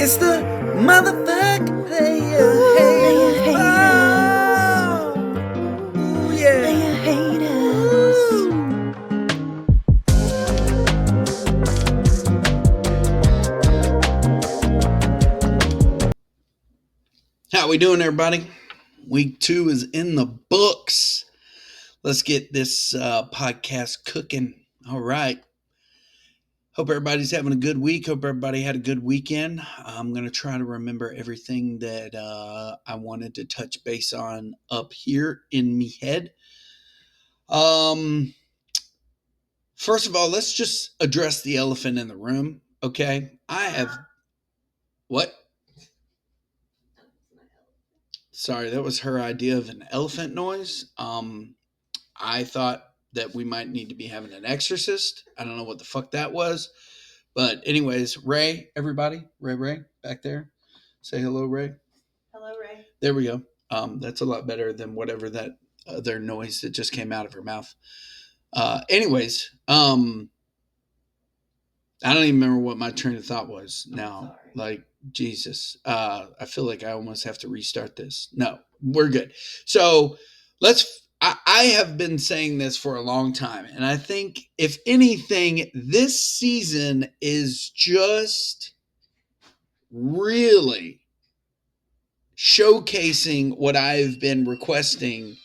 It's the motherfucking player haters. Oh, yeah. Player haters. How we doing, everybody? Week 2 is in the books. Let's get this podcast cooking. All right. Hope everybody's having a good week. Hope everybody had a good weekend. I'm going to try to remember everything that I wanted to touch base on up here in me head. First of all, let's just address the elephant in the room, okay? I have... What? Sorry, that was her idea of an elephant noise. I thought that we might need to be having an exorcist. I don't know what the fuck that was. But anyways, Ray, everybody, Ray, back there. Say hello, Ray. Hello, Ray. There we go. That's a lot better than whatever that other noise that just came out of her mouth. Anyways, I don't even remember what my train of thought was now. Like, Jesus. I feel like I almost have to restart this. No, we're good. So I have been saying this for a long time, and I think if anything, this season is just really showcasing what I've been requesting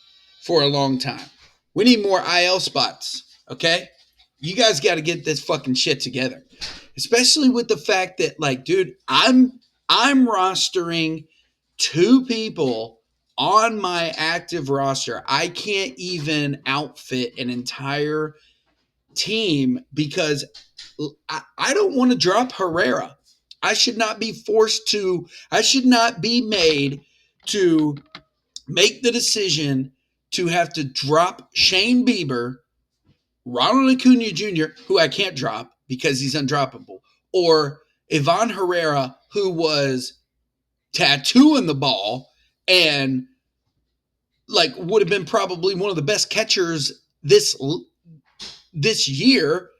for a long time. We need more IL spots, okay? You guys got to get this fucking shit together. Especially with the fact that, like, dude, I'm rostering 2 people on my active roster. I can't even outfit an entire team because I don't want to drop Herrera. I should not be made to make the decision to have to drop Shane Bieber, Ronald Acuna Jr., who I can't drop because he's undroppable, or Ivan Herrera, who was tattooing the ball and like would have been probably one of the best catchers this year,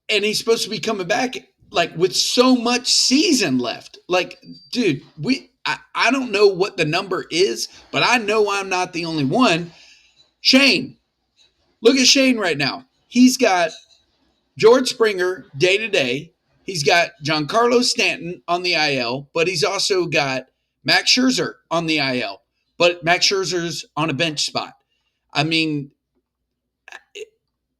and he's supposed to be coming back like with so much season left. Like, dude, I don't know what the number is, but I know I'm not the only one. Shane, look at Shane right now. He's got George Springer day to day. He's got Giancarlo Stanton on the IL, but he's also got Max Scherzer on the IL. But Max Scherzer's on a bench spot. I mean,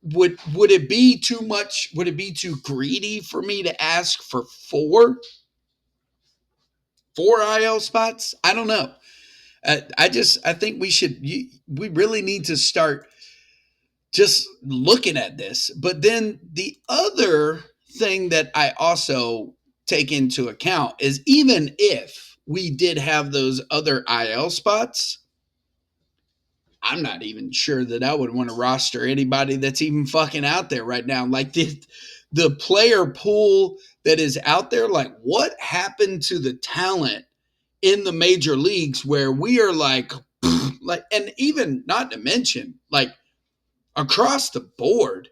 would it be too much? Would it be too greedy for me to ask for four IL spots? I don't know. I think we really need to start just looking at this. But then the other thing that I also take into account is even if we did have those other IL spots, I'm not even sure that I would want to roster anybody that's even fucking out there right now. Like the player pool that is out there, like what happened to the talent in the major leagues where we are like, and even not to mention like across the board,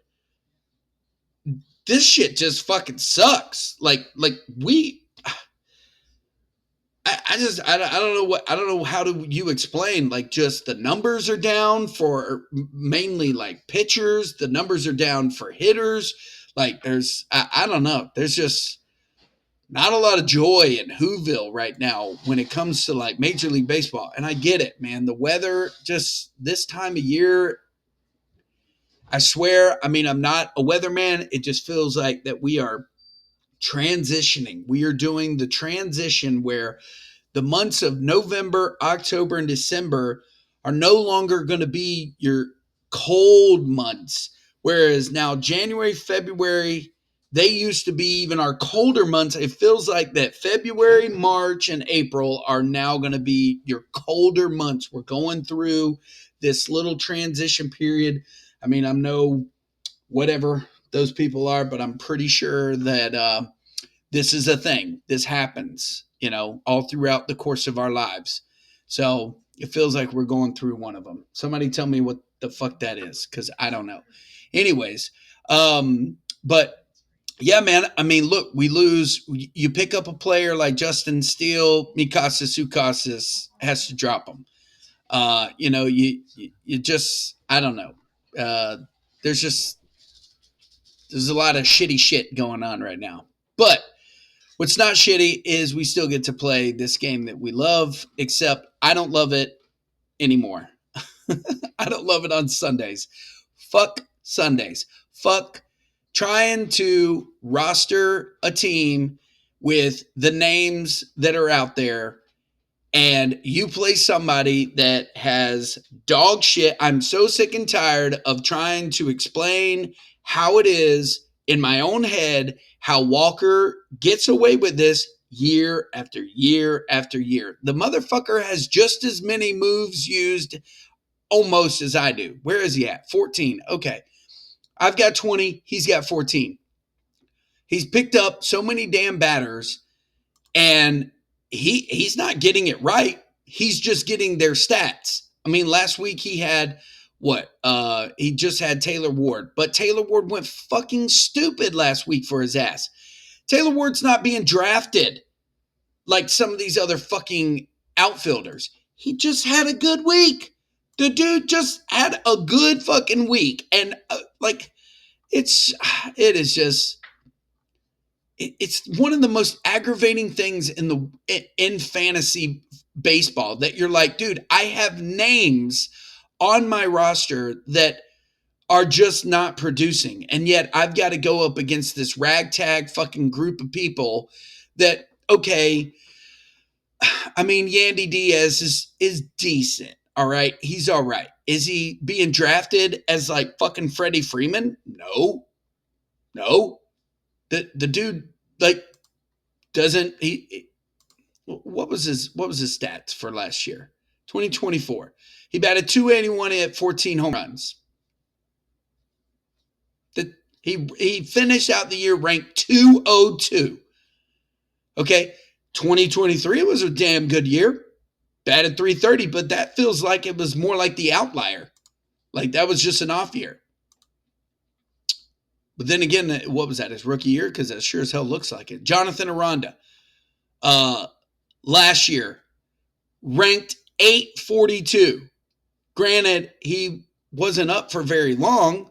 this shit just fucking sucks. Like I don't know how do you explain, like, just the numbers are down for mainly like pitchers. The numbers are down for hitters. Like I don't know. There's just not a lot of joy in Whoville right now when it comes to like Major League Baseball. And I get it, man. The weather just this time of year, I swear, I mean, I'm not a weatherman. It just feels like that we are transitioning. We are doing the transition where the months of November, October, and December are no longer going to be your cold months. Whereas now January, February, they used to be even our colder months. It feels like that February, March, and April are now going to be your colder months. We're going through this little transition period. I mean, I'm no whatever those people are, but I'm pretty sure that this is a thing. This happens, all throughout the course of our lives. So it feels like we're going through one of them. Somebody tell me what the fuck that is, because I don't know. Anyways, but Yeah, man. I mean, look, we lose. You pick up a player like Justin Steele, Mikasa Sukasas has to drop him. You just, I don't know. Uh, there's just there's a lot of shitty shit going on right now. But what's not shitty is we still get to play this game that we love, except I don't love it anymore. I don't love it on Sundays. Fuck Sundays. Fuck trying to roster a team with the names that are out there and you play somebody that has dog shit. I'm so sick and tired of trying to explain how it is in my own head how Walker gets away with this year after year after year. The motherfucker has just as many moves used almost as I do. Where is he at? 14. Okay. I've got 20. He's got 14. He's picked up so many damn batters and he's not getting it right. He's just getting their stats. I mean, last week he had what? He just had Taylor Ward, but Taylor Ward went fucking stupid last week for his ass. Taylor Ward's not being drafted like some of these other fucking outfielders. He just had a good week. The dude just had a good fucking week. And it's, it is just, it's one of the most aggravating things in fantasy baseball that you're like, dude, I have names on my roster that are just not producing. And yet I've got to go up against this ragtag fucking group of people that, okay, I mean, Yandy Diaz is decent. All right. He's all right. Is he being drafted as like fucking Freddie Freeman? No. No. The dude like doesn't he what was his stats for last year? 2024. He batted 281 at 14 home runs. He finished out the year ranked 202. Okay. 2023 was a damn good year. Batted 330, but that feels like it was more like the outlier. Like that was just an off year. But then again, what was that? His rookie year? Because that sure as hell looks like it. Jonathan Aranda, last year, ranked 842. Granted, he wasn't up for very long,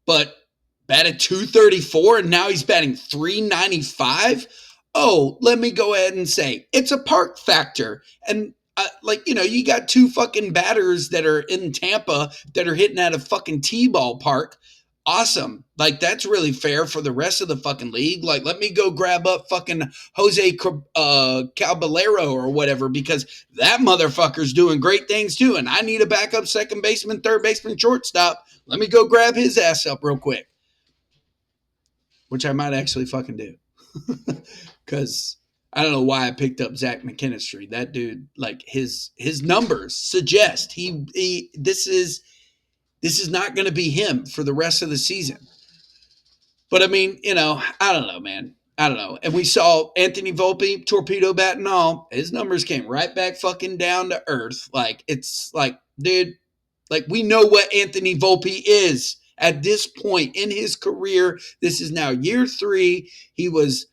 but batted 234 and now he's batting 395. Oh, let me go ahead and say it's a park factor. And you got two fucking batters that are in Tampa that are hitting at a fucking T-ball park. Awesome. Like, that's really fair for the rest of the fucking league. Like, let me go grab up fucking Jose Caballero or whatever because that motherfucker's doing great things too. And I need a backup second baseman, third baseman, shortstop. Let me go grab his ass up real quick. Which I might actually fucking do. Because I don't know why I picked up Zach McKinstry. That dude, like his numbers suggest this is not going to be him for the rest of the season. But I mean, I don't know, man. I don't know. And we saw Anthony Volpe, torpedo bat and all. His numbers came right back fucking down to earth. Like, it's like, dude, like we know what Anthony Volpe is at this point in his career. This is now year 3. He was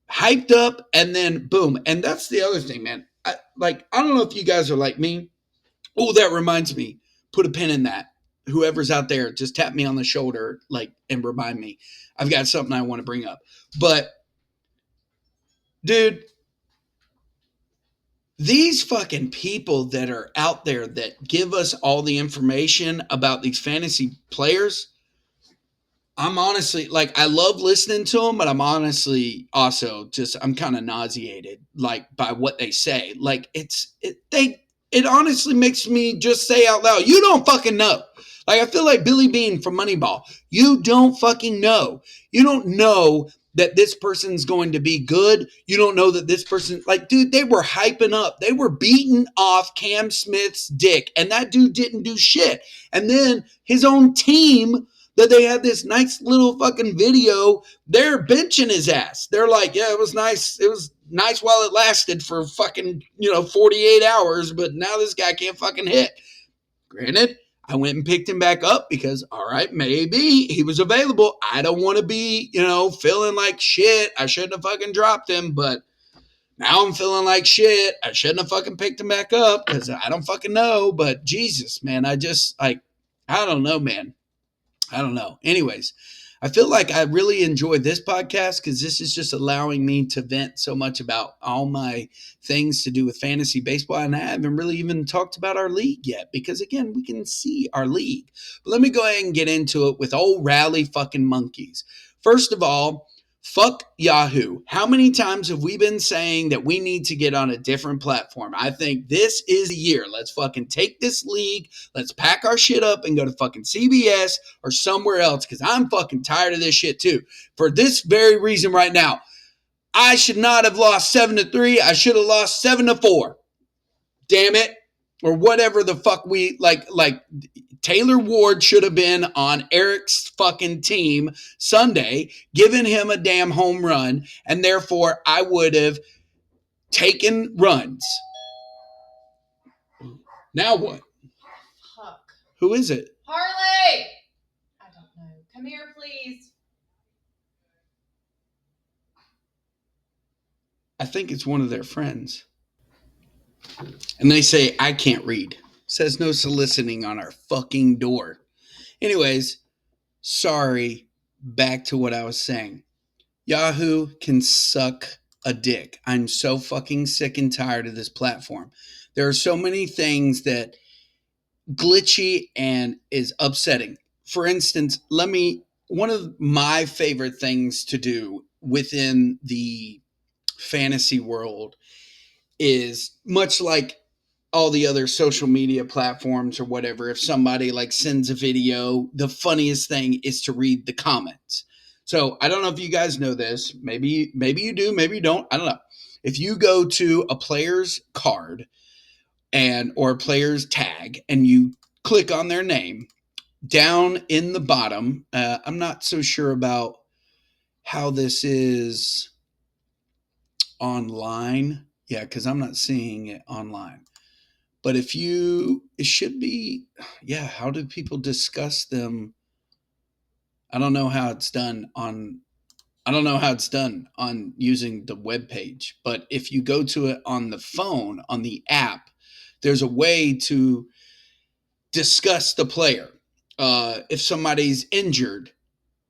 hyped up and then boom. And that's the other thing, man. I don't know if you guys are like me. Oh, that reminds me. Put a pin in that. Whoever's out there, just tap me on the shoulder, and remind me. I've got something I want to bring up. But, dude, these fucking people that are out there that give us all the information about these fantasy players, I'm honestly, I love listening to them, but I'm honestly also just, I'm kind of nauseated, by what they say. It honestly makes me just say out loud, you don't fucking know. I feel like Billy Bean from Moneyball. You don't fucking know. You don't know that this person's going to be good. You don't know that this person, dude, they were hyping up. They were beating off Cam Smith's dick, and that dude didn't do shit. And then his own team, that they had this nice little fucking video, they're benching his ass. They're like, yeah, it was nice. It was nice while it lasted for fucking, 48 hours, but now this guy can't fucking hit. Granted, I went and picked him back up because, all right, maybe he was available. I don't want to be, feeling like shit. I shouldn't have fucking dropped him, but now I'm feeling like shit. I shouldn't have fucking picked him back up because I don't fucking know. But Jesus, man, I just like, I don't know, man. I don't know. Anyways, I feel like I really enjoy this podcast because this is just allowing me to vent so much about all my things to do with fantasy baseball. And I haven't really even talked about our league yet because, again, we can see our league. But let me go ahead and get into it with old rally fucking monkeys. First of all, fuck Yahoo. How many times have we been saying that we need to get on a different platform? I think this is the year. Let's fucking take this league. Let's pack our shit up and go to fucking CBS or somewhere else because I'm fucking tired of this shit too. For this very reason right now, I should not have lost 7-3. I should have lost 7-4. Damn it. Or whatever the fuck we like Taylor Ward should have been on Eric's fucking team Sunday, giving him a damn home run, and therefore I would have taken runs. Now what? Huck. Who is it? Harley! I don't know. Come here, please. I think it's one of their friends. And they say, I can't read. Says no soliciting on our fucking door. Anyways, sorry. Back to what I was saying. Yahoo can suck a dick. I'm so fucking sick and tired of this platform. There are so many things that glitchy and is upsetting. For instance, one of my favorite things to do within the fantasy world is much like all the other social media platforms or whatever. If somebody like sends a video, the funniest thing is to read the comments. So I don't know if you guys know this. Maybe you do, maybe you don't. I don't know. If you go to a player's card or a player's tag and you click on their name, down in the bottom, I'm not so sure about how this is online. Yeah, because I'm not seeing it online. But it should be, yeah, how do people discuss them? I don't know how it's done on, using the web page. But if you go to it on the phone, on the app, there's a way to discuss the player. If somebody's injured,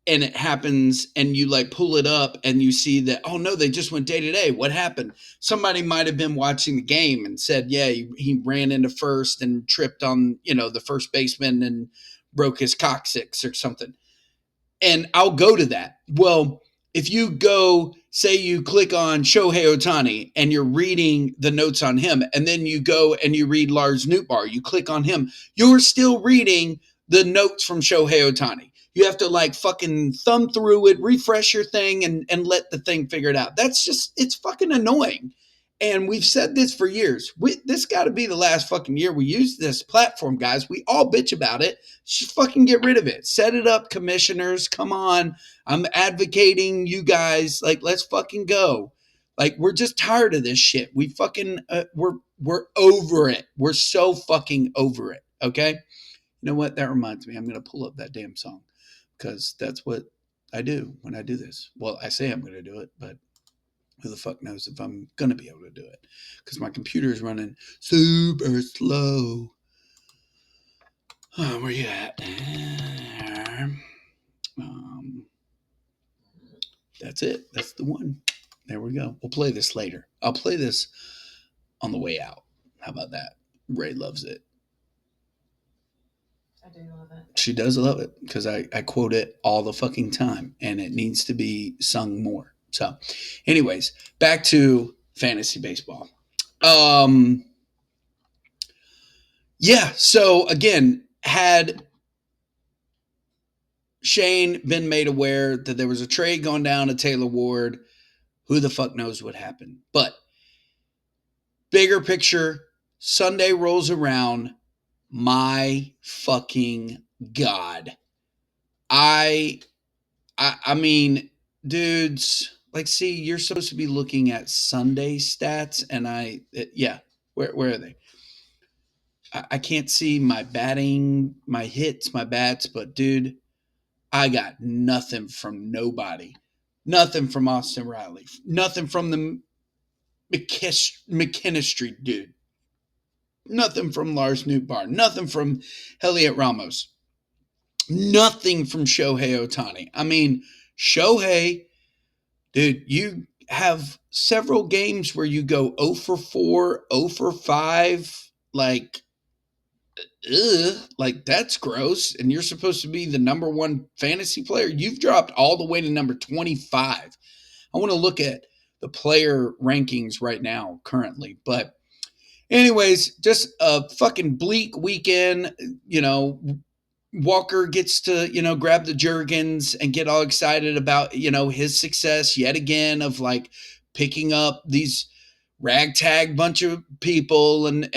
and it happens and you like pull it up and you see that, oh no, they just went day to day. What happened? Somebody might have been watching the game and said, yeah, he ran into first and tripped on, the first baseman and broke his coccyx or something. And I'll go to that. Well, if you go, say you click on Shohei Ohtani and you're reading the notes on him, and then you go and you read Lars Nootbaar, you click on him, you're still reading the notes from Shohei Ohtani. You have to like fucking thumb through it, refresh your thing, and let the thing figure it out. It's fucking annoying. And we've said this for years. This got to be the last fucking year we use this platform, guys. We all bitch about it. Just fucking get rid of it. Set it up, commissioners. Come on. I'm advocating you guys. Like, let's fucking go. Like, we're just tired of this shit. We fucking, we're over it. We're so fucking over it. Okay. You know what? That reminds me. I'm going to pull up that damn song because that's what I do when I do this. Well, I say I'm going to do it, but who the fuck knows if I'm going to be able to do it because my computer is running super slow. Where you at? That's it. That's the one. There we go. We'll play this later. I'll play this on the way out. How about that? Ray loves it. I do love it. She does love it because I quote it all the fucking time and it needs to be sung more. So, anyways, back to fantasy baseball. Yeah, so again, had Shane been made aware that there was a trade going down to Taylor Ward, who the fuck knows what happened. But bigger picture, Sunday rolls around. My fucking God. I mean, dudes, like, see, you're supposed to be looking at Sunday stats, and yeah, where are they? I can't see my batting, my hits, my bats, but dude, I got nothing from nobody. Nothing from Austin Riley. Nothing from the McKinstry dude. Nothing from Lars Nootbaar. Nothing from Heliot Ramos. Nothing from Shohei Ohtani. I mean, Shohei, dude, you have several games where you go 0 for 4, 0 for 5. Like that's gross. And you're supposed to be the number one fantasy player. You've dropped all the way to number 25. I want to look at the player rankings right now, currently. But, anyways, just a fucking bleak weekend. You know, Walker gets to, grab the Jergens and get all excited about, his success yet again of like picking up these ragtag bunch of people and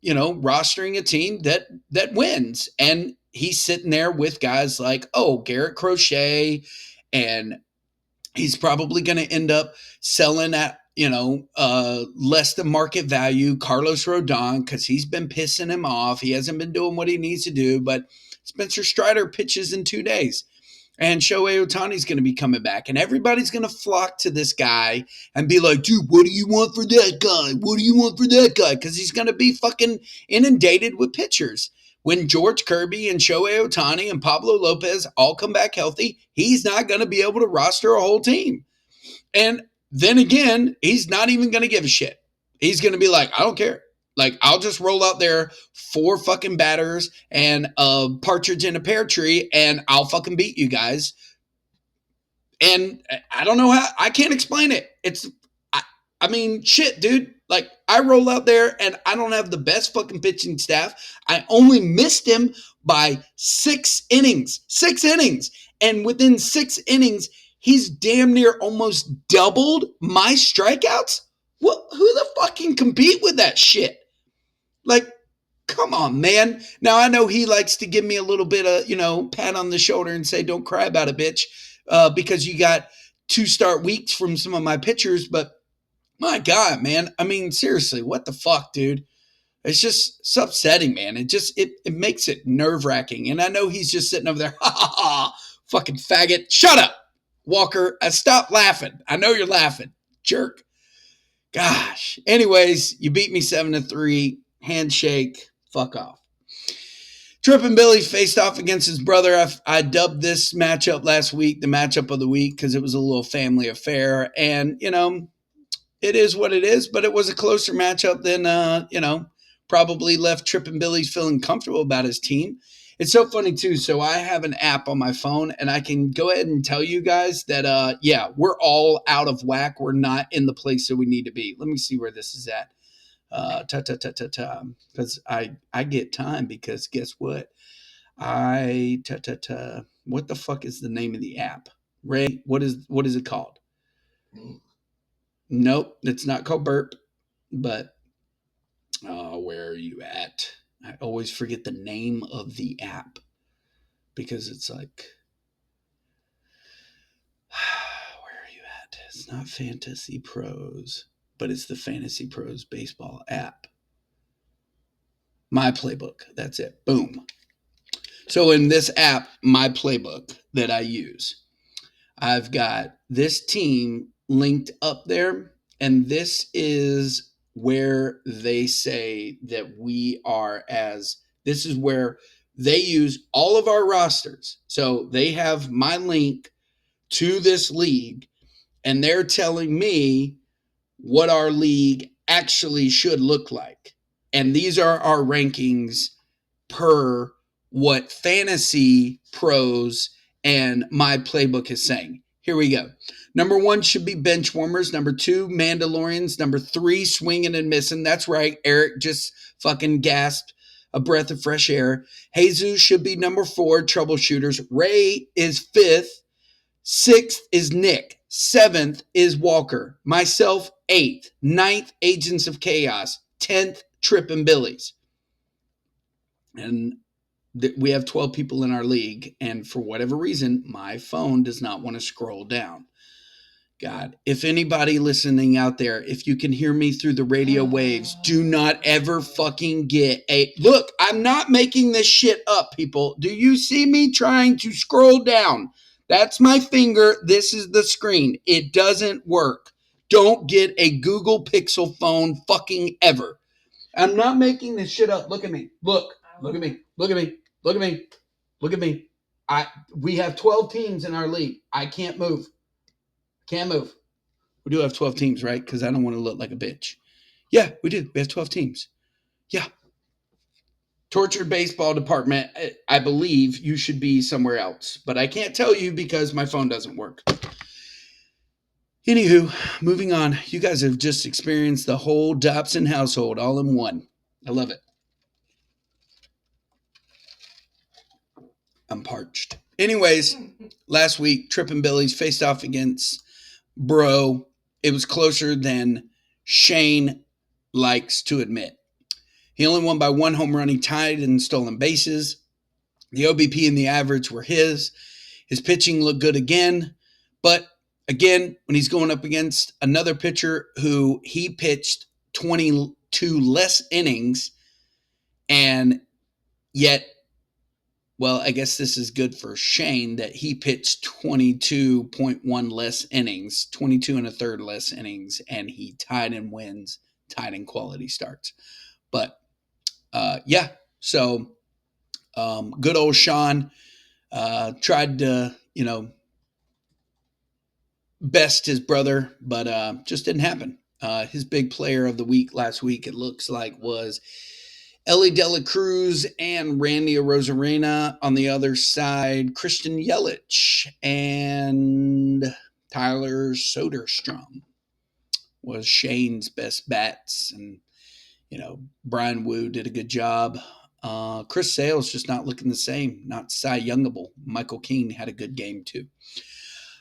rostering a team that wins. And he's sitting there with guys like, oh, Garrett Crochet, and he's probably going to end up selling at less than market value Carlos Rodon because he's been pissing him off. He hasn't been doing what he needs to do, but Spencer Strider pitches in 2 days. And Shohei Ohtani's going to be coming back. And everybody's going to flock to this guy and be like, dude, what do you want for that guy? What do you want for that guy? Because he's going to be fucking inundated with pitchers. When George Kirby and Shohei Ohtani and Pablo Lopez all come back healthy, he's not going to be able to roster a whole team. And then again, he's not even going to give a shit. He's going to be like, I don't care. Like, I'll just roll out there 4 fucking batters and a partridge in a pear tree, and I'll fucking beat you guys. And I don't know how, I can't explain it. I mean, shit, dude. Like, I roll out there and I don't have the best fucking pitching staff. I only missed him by 6 innings. 6 innings. And within 6 innings, he's damn near almost doubled my strikeouts. What? Who the fuck can compete with that shit? Like, come on, man. Now, I know he likes to give me a little bit of, pat on the shoulder and say, don't cry about it, bitch, because you got 2 start weeks from some of my pitchers. But my God, man. I mean, seriously, what the fuck, dude? It's upsetting, man. It makes it nerve wracking. And I know he's just sitting over there, ha ha ha, fucking faggot. Shut up, Walker. Stop laughing. I know you're laughing, jerk. Gosh. Anyways, you beat me 7-3. Handshake. Fuck off. Trippin' Billy faced off against his brother. I dubbed this matchup last week the matchup of the week because it was a little family affair. And, it is what it is, but it was a closer matchup than, probably left Trippin' Billy's feeling comfortable about his team. It's so funny, too. So I have an app on my phone, and I can go ahead and tell you guys that, we're all out of whack. We're not in the place that we need to be. Let me see where this is at. Because I get time because guess what? What the fuck is the name of the app? Ray, what is it called? Nope, it's not called Burp, but where are you at? I always forget the name of the app because it's like, where are you at? It's not Fantasy Pros, but it's the Fantasy Pros baseball app. My Playbook, that's it. Boom. So in this app, My Playbook that I use, I've got this team linked up there, and this is where they say that this is where they use all of our rosters. So they have my link to this league, and they're telling me what our league actually should look like. And these are our rankings per what Fantasy Pros and My Playbook is saying. Here we go. Number 1 should be bench warmers. Number 2, Mandalorians. Number 3, swinging and missing. That's right. Eric just fucking gasped a breath of fresh air. Jesus should be number 4, troubleshooters. Ray is 5th. 6th is Nick. 7th is Walker. Myself, 8th. 9th, Agents of Chaos. 10th, Trippin' Billies. And we have 12 people in our league, and for whatever reason, my phone does not want to scroll down. God, if anybody listening out there, if you can hear me through the radio waves, do not ever fucking get a look. I'm not making this shit up, people. Do you see me trying to scroll down? That's my finger. This is the screen. It doesn't work. Don't get a Google Pixel phone fucking ever. I'm not making this shit up. Look at me. Look. Look at me. Look at me. Look at me. Look at me. We have 12 teams in our league. I can't move. Can't move. We do have 12 teams, right? Because I don't want to look like a bitch. Yeah, we do. We have 12 teams. Yeah. Tortured baseball department, I believe you should be somewhere else. But I can't tell you because my phone doesn't work. Anywho, moving on. You guys have just experienced the whole Dobson household all in one. I love it. I'm parched. Anyways, last week, Tripp and Billy's faced off against Bro. It was closer than Shane likes to admit. He only won by one home run. He tied in stolen bases. The OBP and the average were his. His pitching looked good again. But again, when he's going up against another pitcher who he pitched 22 less innings, and yet, well, I guess this is good for Shane that he pitched 22.1 less innings, 22 and a third less innings, and he tied in wins, tied in quality starts. But yeah, so good old Sean tried to, best his brother, but just didn't happen. His big player of the week last week, it looks like, was Ellie Dela Cruz and Randy Arozarena. On the other side, Christian Yelich and Tyler Soderstrom was Shane's best bats. And Brian Wu did a good job. Chris Sale's just not looking the same. Not Cy Youngable. Michael King had a good game too.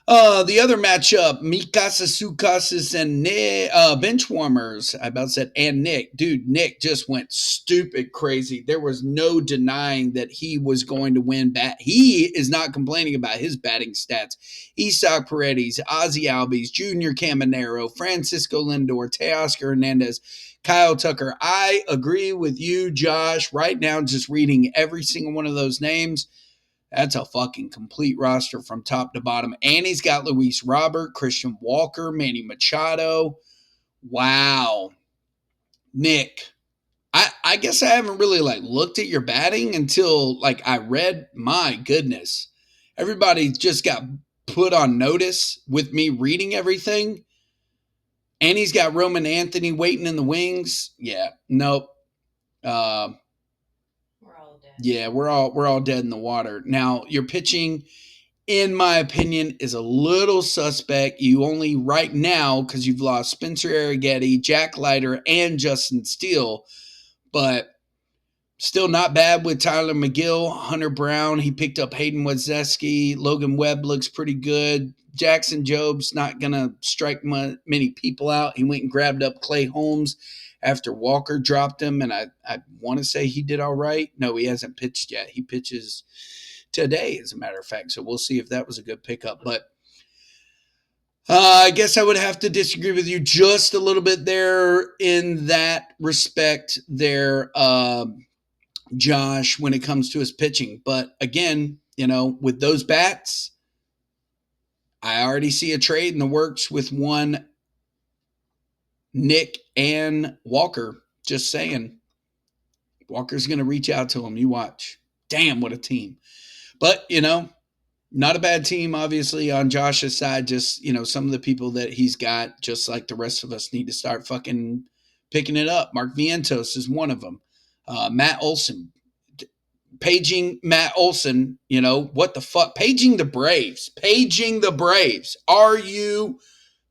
The other matchup, Mikasa Sukasis and Benchwarmers. I about said and Nick. Dude, Nick just went stupid crazy. There was no denying that he was going to win He is not complaining about his batting stats. Isaac Paredes, Ozzy Albies, Junior Caminero, Francisco Lindor, Teoscar Hernandez, Kyle Tucker. I agree with you, Josh. Right now, just reading every single one of those names, that's a fucking complete roster from top to bottom. And he's got Luis Robert, Christian Walker, Manny Machado. Wow. Nick, I guess I haven't really looked at your batting until I read, my goodness. Everybody just got put on notice with me reading everything. And he's got Roman Anthony waiting in the wings. Yeah, nope. Yeah, we're all dead in the water. Now, your pitching, in my opinion, is a little suspect. You only right now, because you've lost Spencer Arrighetti, Jack Leiter, and Justin Steele, but still not bad with Tyler McGill, Hunter Brown. He picked up Hayden Wieseski. Logan Webb looks pretty good. Jackson Job's not going to strike many people out. He went and grabbed up Clay Holmes after Walker dropped him, and I want to say he did all right. No, he hasn't pitched yet. He pitches today, as a matter of fact, so we'll see if that was a good pickup. But I guess I would have to disagree with you just a little bit there in that respect there, Josh, when it comes to his pitching. But again, with those bats, I already see a trade in the works with one Nick and Walker. Just saying. Walker's going to reach out to him. You watch. Damn, what a team. But, not a bad team, obviously, on Josh's side. Just, some of the people that he's got, just like the rest of us, need to start fucking picking it up. Mark Vientos is one of them. Matt Olson. Paging Matt Olson, what the fuck? Paging the Braves. Paging the Braves. Are you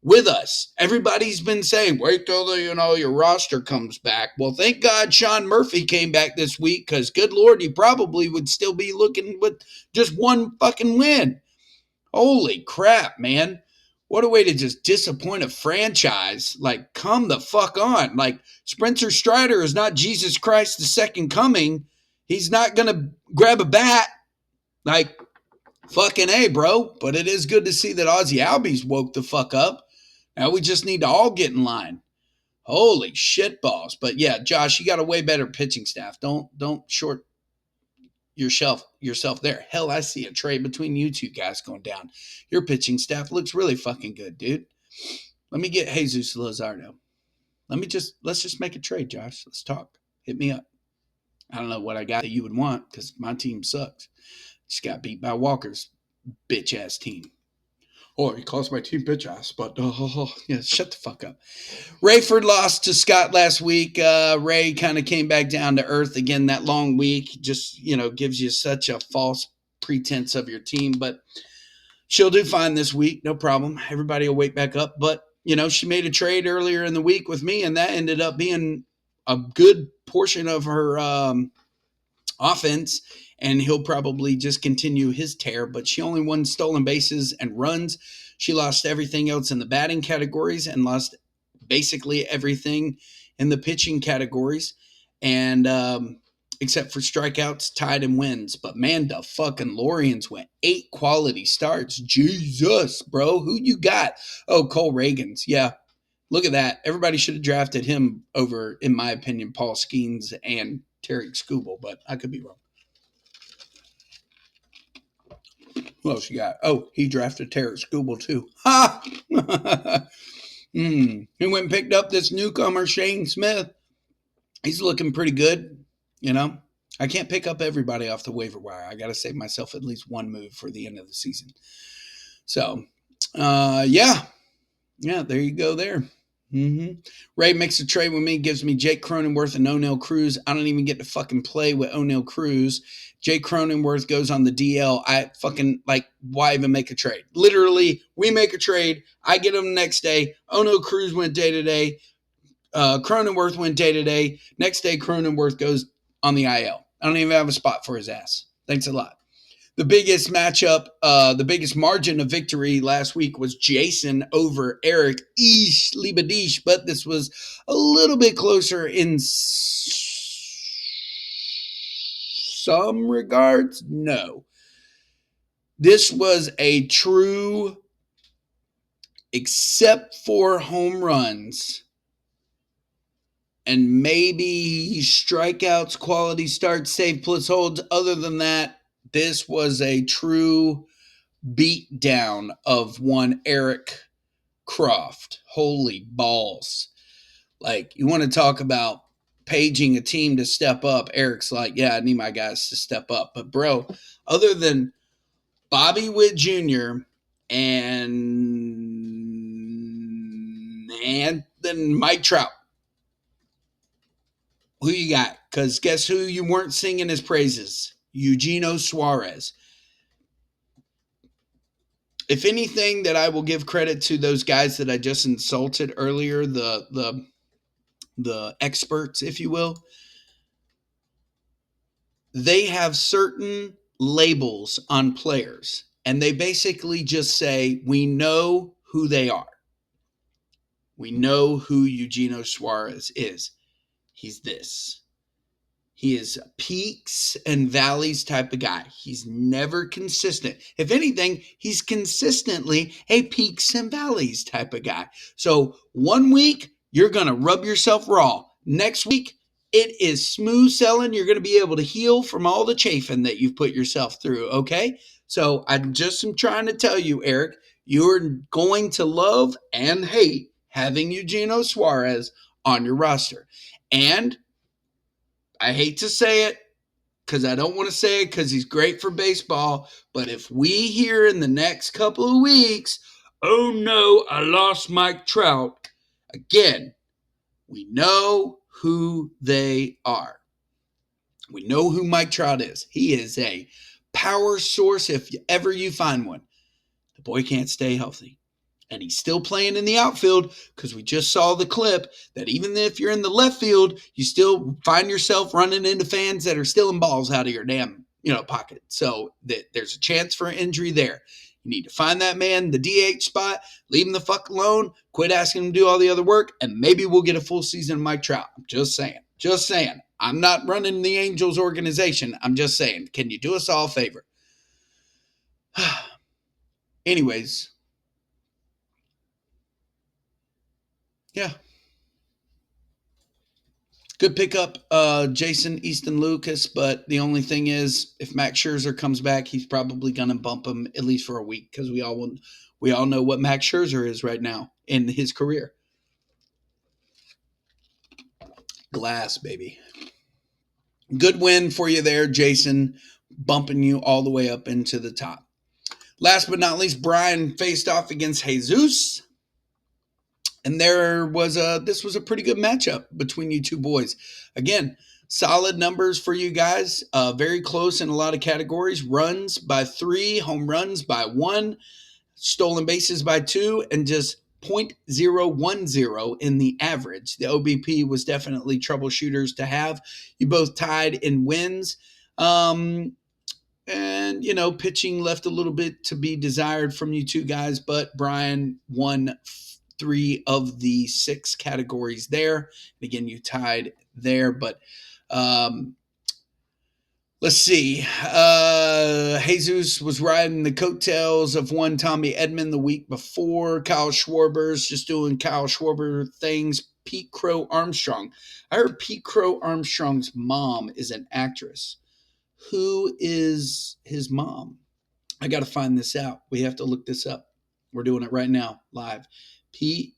with us? Everybody's been saying, wait till your roster comes back. Well, thank God Sean Murphy came back this week, because good Lord, he probably would still be looking with just one fucking win. Holy crap, man. What a way to just disappoint a franchise. Come the fuck on. Spencer Strider is not Jesus Christ the second coming. He's not going to grab a bat. Fucking A, bro. But it is good to see that Ozzy Albies woke the fuck up. Now we just need to all get in line. Holy shit balls. But yeah, Josh, you got a way better pitching staff. Don't short yourself there. Hell, I see a trade between you two guys going down. Your pitching staff looks really fucking good, dude. Let me get Jesus Luzardo. Let's just make a trade, Josh. Let's talk. Hit me up. I don't know what I got that you would want because my team sucks. Just got beat by Walker's bitch ass team. Oh, he calls my team bitch ass, but yeah, shut the fuck up. Rayford lost to Scott last week. Ray kind of came back down to earth again that long week. Just, gives you such a false pretense of your team, but she'll do fine this week. No problem. Everybody will wake back up. But, she made a trade earlier in the week with me, and that ended up being a good portion of her offense, and he'll probably just continue his tear. But she only won stolen bases and runs. She lost everything else in the batting categories and lost basically everything in the pitching categories, and except for strikeouts, tied, and wins. But man, the fucking Lorians went 8 quality starts. Jesus, bro, who you got? Oh, Cole Reagans. Yeah, look at that. Everybody should have drafted him over, in my opinion, Paul Skeens and Tarek Skubal, but I could be wrong. Who else you got? Oh, he drafted Tarek Skubal too. Ha! He went and picked up this newcomer, Shane Smith. He's looking pretty good, I can't pick up everybody off the waiver wire. I got to save myself at least one move for the end of the season. So, yeah, there you go there. Ray makes a trade with me, gives me Jake Cronenworth and O'Neill Cruz. I don't even get to fucking play with O'Neill Cruz. Jake Cronenworth goes on the DL. I fucking, why even make a trade? Literally, we make a trade. I get him the next day. O'Neill Cruz went day to day. Cronenworth went day to day. Next day, Cronenworth goes on the IL. I don't even have a spot for his ass. Thanks a lot. The biggest matchup, the biggest margin of victory last week was Jason over Eric. Eesh, Libadish, but this was a little bit closer in some regards. No. This was a true, except for home runs, and maybe strikeouts, quality starts, save plus holds. Other than that, this was a true beatdown of one Eric Croft. Holy balls. You want to talk about paging a team to step up. Eric's like, yeah, I need my guys to step up. But, bro, other than Bobby Witt Jr. and then Mike Trout, who you got? Because guess who you weren't singing his praises? Eugenio Suarez. If anything, that I will give credit to those guys that I just insulted earlier, the experts, if you will. They have certain labels on players, and they basically just say, we know who they are. We know who Eugenio Suarez is. He's this. He is a peaks and valleys type of guy. He's never consistent. If anything, he's consistently a peaks and valleys type of guy. So 1 week, you're going to rub yourself raw. Next week, it is smooth sailing. You're going to be able to heal from all the chafing that you've put yourself through, okay? So I'm trying to tell you, Eric, you're going to love and hate having Eugenio Suarez on your roster. And I hate to say it because I don't want to say it because he's great for baseball. But if we hear in the next couple of weeks, oh no, I lost Mike Trout, again, we know who they are. We know who Mike Trout is. He is a power source if ever you find one. The boy can't stay healthy. And he's still playing in the outfield because we just saw the clip that even if you're in the left field, you still find yourself running into fans that are stealing balls out of your damn, pocket. So there's a chance for an injury there. You need to find that man, the DH spot, leave him the fuck alone, quit asking him to do all the other work, and maybe we'll get a full season of Mike Trout. I'm just saying. Just saying. I'm not running the Angels organization. I'm just saying, can you do us all a favor? Anyways, yeah. Good pickup, Jason Easton Lucas. But the only thing is, if Max Scherzer comes back, he's probably going to bump him at least for a week because we all know what Max Scherzer is right now in his career. Glass, baby. Good win for you there, Jason, bumping you all the way up into the top. Last but not least, Brian faced off against Jesus. And this was a pretty good matchup between you two boys. Again, solid numbers for you guys. Very close in a lot of categories. Runs by 3, home runs by 1, stolen bases by 2, and just 0.010 in the average. The OBP was definitely troubleshooters to have. You both tied in wins. And, pitching left a little bit to be desired from you two guys, but Brian won 3 of the 6 categories there. And again, you tied there, but let's see. Jesus was riding the coattails of one Tommy Edman the week before. Kyle Schwarber's just doing Kyle Schwarber things. Pete Crow Armstrong. I heard Pete Crow Armstrong's mom is an actress. Who is his mom? I got to find this out. We have to look this up. We're doing it right now, live. Pete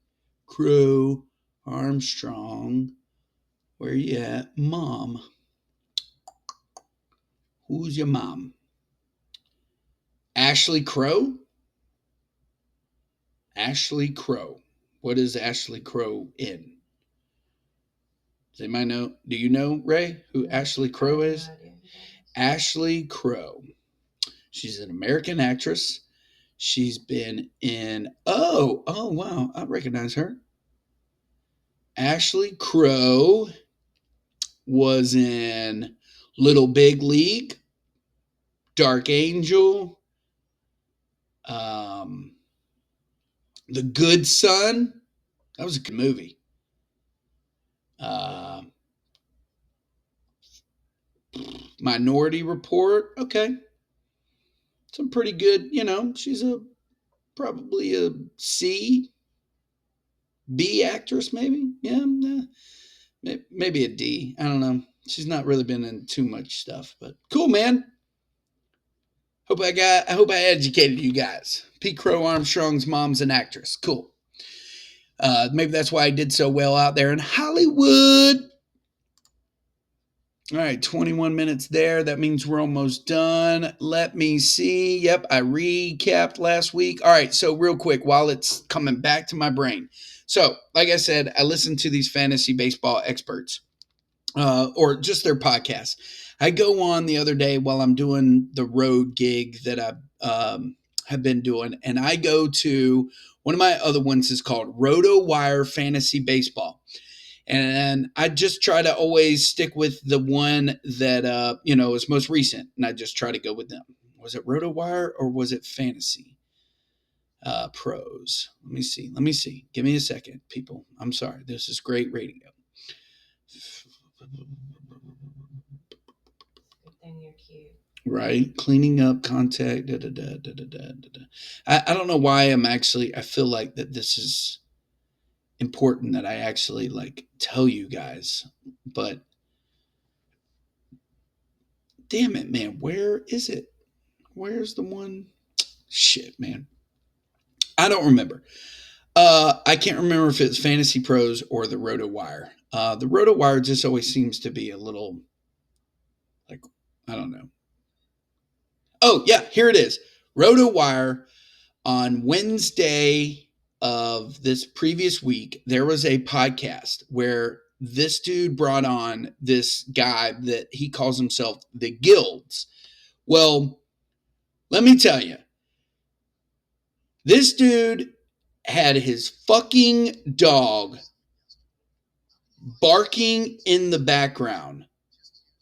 Crow Armstrong. Where you at? Mom. Who's your mom? Ashley Crow? Ashley Crow. What is Ashley Crow in? Does anybody know? Do you know, Ray, who Ashley Crow is? Ashley Crow. She's an American actress. She's been in, oh, wow, I recognize her. Ashley Crow was in Little Big League, Dark Angel, The Good Son. That was a good movie. Minority Report. Okay. Some pretty good, she's probably a C, B actress, maybe. Yeah, maybe a D. I don't know. She's not really been in too much stuff, but cool, man. I hope I educated you guys. Pete Crow Armstrong's mom's an actress. Cool. Maybe that's why I did so well out there in Hollywood. All right, 21 minutes there. That means we're almost done. Let me see. Yep, I recapped last week. All right, so real quick, while it's coming back to my brain. So, like I said, I listen to these fantasy baseball experts or just their podcasts. I go on the other day while I'm doing the road gig that I have been doing, and I go to one of my other ones is called Roto Wire Fantasy Baseball. And I just try to always stick with the one that, is most recent. And I just try to go with them. Was it RotoWire or was it Fantasy Pros? Let me see. Give me a second, people. I'm sorry. This is great radio. Good thing you're cute. Right? Cleaning up contact. I don't know why I feel like that this is important that I actually tell you guys, but damn it, man, where is it? Where's the one? Shit, man. I don't remember. I can't remember if it's Fantasy Pros or the Roto Wire. The Roto Wire just always seems to be a little I don't know. Oh, yeah, here it is. Roto Wire on Wednesday of this previous week, there was a podcast where this dude brought on this guy that he calls himself the Guilds. Well, let me tell you, this dude had his fucking dog barking in the background.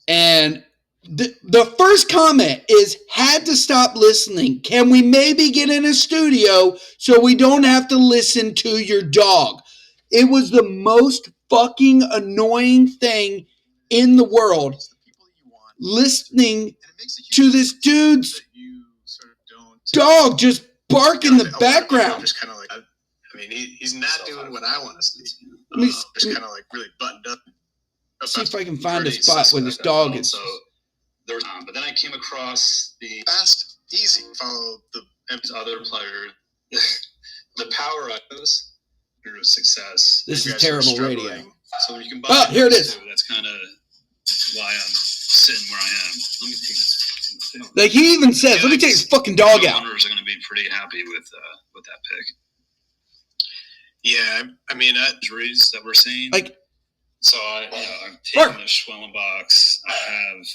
And the first comment is, had to stop listening. Can we maybe get in a studio so we don't have to listen to your dog? It was the most fucking annoying thing in the world, listening to this dude's dog just bark in the background. Just kind of like, I mean, he's not doing what I want to see. Just kind of like really buttoned up. Let's see if I can find a spot where this dog is. So there was, but then I came across the fast, easy, follow the other players. The power of those through success. This is terrible radio. So when you combine here it is. Two, that's kind of why I'm sitting where I am. Let me take this. Like he even says, let me take his fucking dog out. Owners are going to be pretty happy with that pick. Yeah, I mean, injuries that we're seeing. Like, so I'm taking the Schwellenbachs. I have.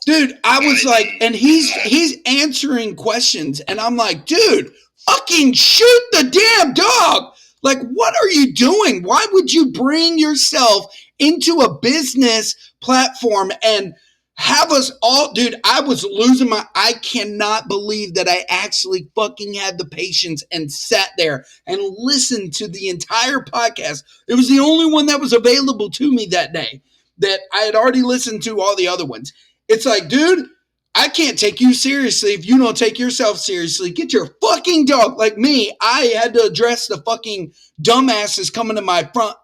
Dude, I was like, and he's answering questions, and I'm like, dude, fucking shoot the damn dog. Like, what are you doing? Why would you bring yourself into a business platform and have us all, dude, I was losing I cannot believe that I actually fucking had the patience and sat there and listened to the entire podcast. It was the only one that was available to me that day that I had already listened to all the other ones. It's like, dude, I can't take you seriously if you don't take yourself seriously. Get your fucking dog. Like me, I had to address the fucking dumbasses coming to my front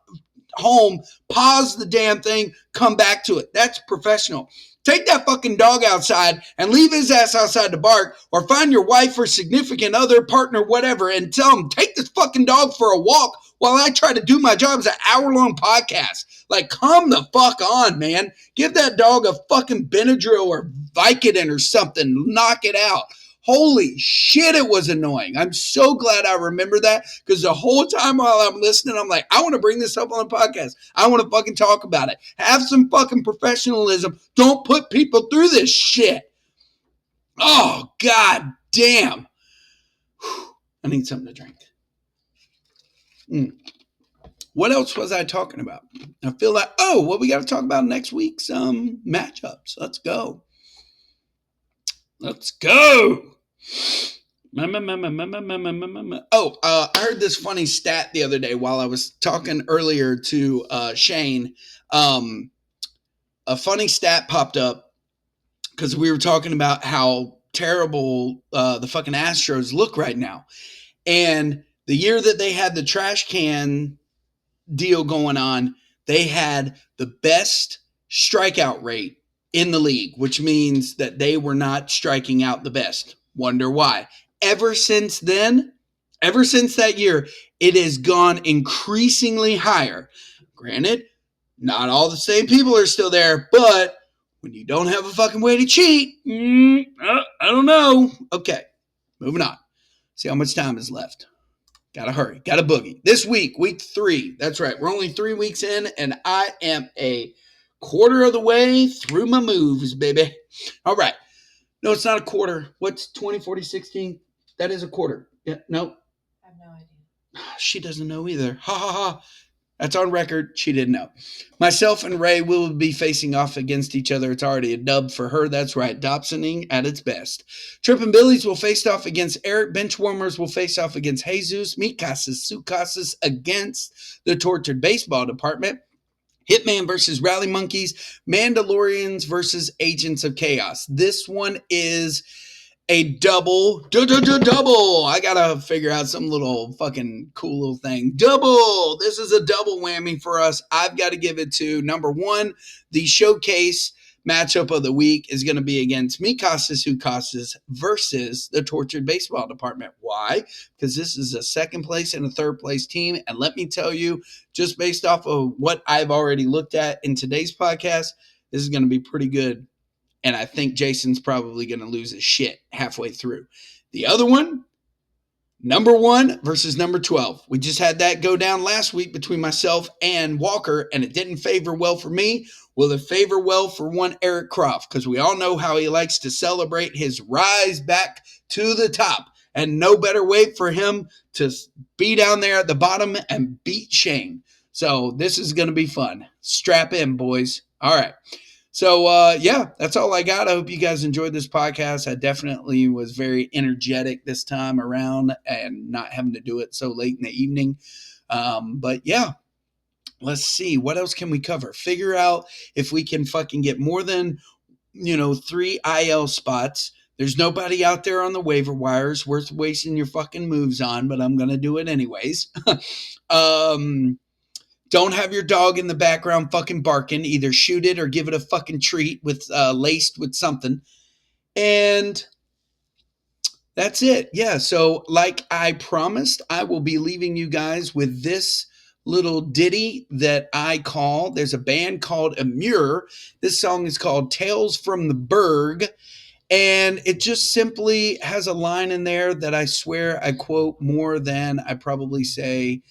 home, pause the damn thing, come back to it. That's professional. Take that fucking dog outside and leave his ass outside to bark, or find your wife or significant other, partner, whatever, and tell him, take this fucking dog for a walk while I try to do my job. It's an hour-long podcast. Like, come the fuck on, man. Give that dog a fucking Benadryl or Vicodin or something. Knock it out. Holy shit, it was annoying. I'm so glad I remember that, because the whole time while I'm listening, I'm like, I want to bring this up on the podcast. I want to fucking talk about it. Have some fucking professionalism. Don't put people through this shit. Oh, god damn. I need something to drink. What else was I talking about? I feel like, we got to talk about next week's matchups. Let's go. Let's go. I heard this funny stat the other day while I was talking earlier to Shane. A funny stat popped up because we were talking about how terrible the fucking Astros look right now. And the year that they had the trash can deal going on, they had the best strikeout rate in the league, which means that they were not striking out the best. Wonder why? Ever since then, ever since that year, it has gone increasingly higher. Granted, not all the same people are still there, but when you don't have a fucking way to cheat, I don't know. Okay, moving on. See how much time is left. Gotta hurry. Gotta boogie. This week, week 3. That's right. We're only 3 weeks in, and I am a quarter of the way through my moves, baby. All right. No, it's not a quarter. What's 20, 40, 16? That is a quarter. Yeah, no. I have no idea. She doesn't know either. Ha, ha, ha. That's on record. She didn't know. Myself and Ray will be facing off against each other. It's already a dub for her. That's right. Dobsoning at its best. Trippin' Billies will face off against Eric. Benchwarmers will face off against Jesus. Mikasis, Sukasis against the Tortured Baseball Department. Hitman versus Rally Monkeys. Mandalorians versus Agents of Chaos. This one is a double. I gotta figure out some little fucking cool little thing. Double. This is a double whammy for us. I've got to give it to number 1. The showcase matchup of the week is going to be against Mikasis Hukasis versus the Tortured Baseball Department. Why? Because this is a second place and a third place team. And let me tell you, just based off of what I've already looked at in today's podcast, this is going to be pretty good. And I think Jason's probably going to lose his shit halfway through. The other one, number 1 versus number 12. We just had that go down last week between myself and Walker, and it didn't favor well for me. Will it favor well for one Eric Croft? Because we all know how he likes to celebrate his rise back to the top. And no better way for him to be down there at the bottom and beat Shane. So this is going to be fun. Strap in, boys. All right. So, that's all I got. I hope you guys enjoyed this podcast. I definitely was very energetic this time around and not having to do it so late in the evening. But yeah, let's see. What else can we cover? Figure out if we can fucking get more than, 3 IL spots. There's nobody out there on the waiver wires worth wasting your fucking moves on, but I'm going to do it anyways. Don't have your dog in the background fucking barking. Either shoot it or give it a fucking treat with laced with something. And that's it. Yeah. So, like I promised, I will be leaving you guys with this little ditty that I call. There's a band called Amur. This song is called Tales from the Berg. And it just simply has a line in there that I swear I quote more than I probably say,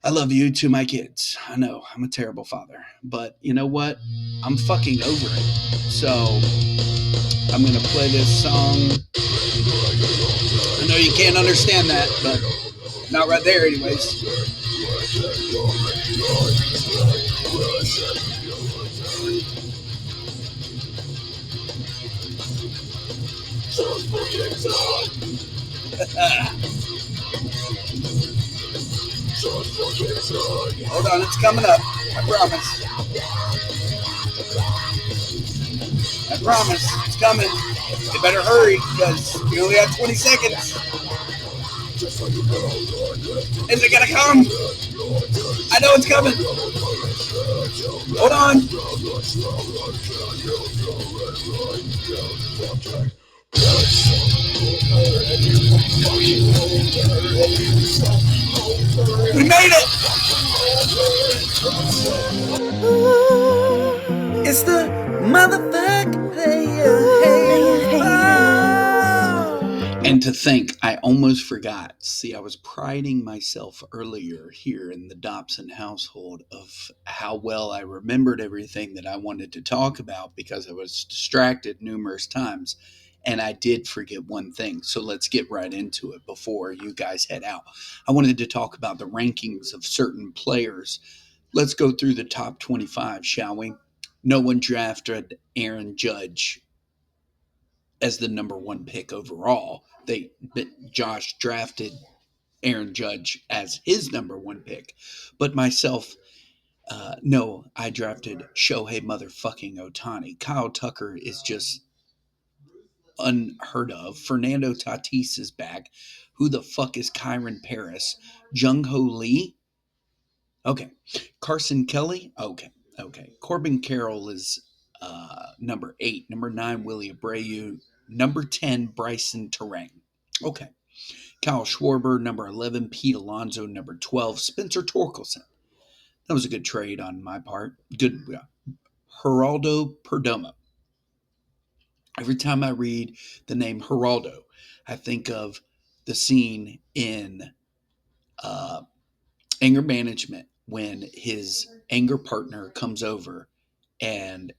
I love you to my kids. I know I'm a terrible father, but you know what? I'm fucking over it. So I'm going to play this song. I know you can't understand that, but not right there, anyways. Hold on, it's coming up. I promise. I promise. It's coming. You better hurry because you only have 20 seconds. Is it gonna come? I know it's coming. Hold on. We made it! It's the motherfucker. And to think, I almost forgot. See, I was priding myself earlier here in the Dobson household of how well I remembered everything that I wanted to talk about because I was distracted numerous times. And I did forget one thing. So let's get right into it before you guys head out. I wanted to talk about the rankings of certain players. Let's go through the top 25, shall we? No one drafted Aaron Judge as the number one pick overall. Josh drafted Aaron Judge as his number one pick. But myself, no, I drafted Shohei motherfucking Ohtani. Kyle Tucker is just unheard of. Fernando Tatis is back. Who the fuck is Kyron Paris? Jung Ho Lee? Okay. Carson Kelly? Okay. Corbin Carroll is number 8. Number 9, Willie Abreu. Number 10, Bryson Terang. Okay. Kyle Schwarber, number 11. Pete Alonso, number 12. Spencer Torkelson. That was a good trade on my part. Good. Geraldo Perdomo. Every time I read the name Geraldo, I think of the scene in Anger Management when his anger partner comes over and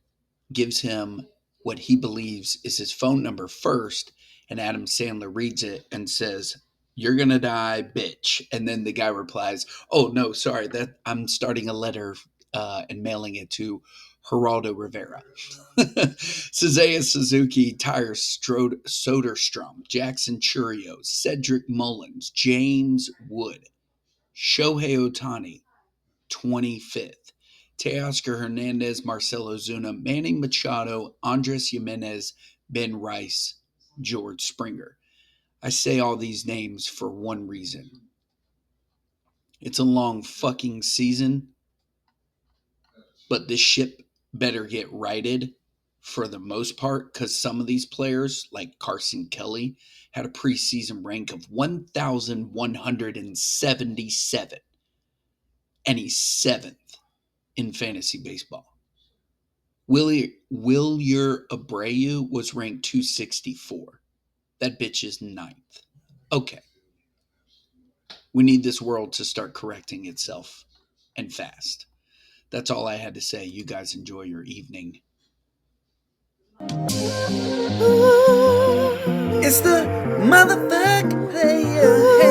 gives him what he believes is his phone number first, and Adam Sandler reads it and says, "You're gonna die, bitch." And then the guy replies, "Oh no, sorry, that I'm starting a letter and mailing it to Geraldo Rivera." Seiya Suzuki, Tyre Soderstrom, Jackson Churios, Cedric Mullins, James Wood, Shohei Ohtani, 25th. Teoscar Hernandez, Marcelo Zuna, Manny Machado, Andres Jimenez, Ben Rice, George Springer. I say all these names for one reason. It's a long fucking season, but this ship better get righted for the most part because some of these players, like Carson Kelly, had a preseason rank of 1,177, and he's 7th in fantasy baseball. Willier Abreu was ranked 264. That bitch is 9th. Okay. We need this world to start correcting itself and fast. That's all I had to say. You guys enjoy your evening. It's the motherfucker.